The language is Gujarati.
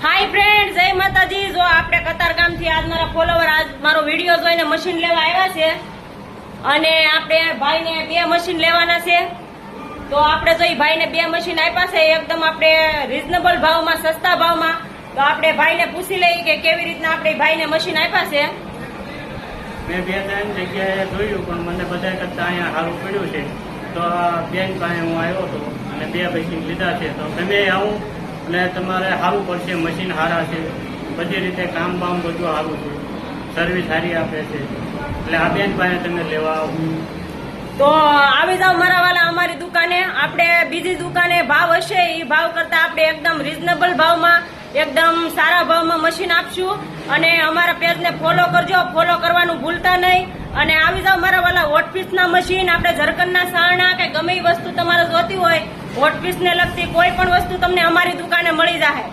હાય ફ્રેન્ડ, જય માતાજી। જો આપણે કતારગામથી આજ મારા ફોલોવર આજ મારો વિડીયો જોઈને મશીન લેવા આવ્યા છે અને આપણે ભાઈને 2 મશીન લેવાના છે। તો આપણે જો ભાઈને 2 મશીન આપ્યા છે એકદમ આપણે રીઝનેબલ ભાવમાં, સસ્તા ભાવમાં। તો આપણે ભાઈને પૂછી લઈએ કે કેવી રીતના આપણે ભાઈને મશીન આપ્યા છે। મેં 2-3 જગ્યાએ જોયું પણ મને બધા કરતા અહીંયા સારું પડ્યું છે। તો બેન પાસે હું આવ્યો હતો અને 2 મશીન લીધા છે। તો તમે આવું અને તમારે સારું પડશે, મશીન સારા છે, બધી રીતે કામ બામ બધું સારું છે, સર્વિસ સારી આપે છે, એટલે આ બેન પાસે તમે લેવા આવો। તો આવી જાવ મારા વાલા અમારી દુકાને। આપણે બીજી દુકાને ભાવ હશે એ ભાવ કરતા આપણે એકદમ રીઝનેબલ ભાવમાં, એકદમ સારા ભાવમાં મશીન આપશું। અને અમારા પેજને ફોલો કરજો, ફોલો કરવાનું ભૂલતા નહીં। અને આવી જાવ મારા વાલા હોટપીસના મશીન, આપણે ઝરકનના સારણા કે ગમે એ વસ્તુ તમારે જોતી હોય, હોટપીસને લગતી કોઈ પણ વસ્તુ તમને અમારી દુકાને મળી જાય।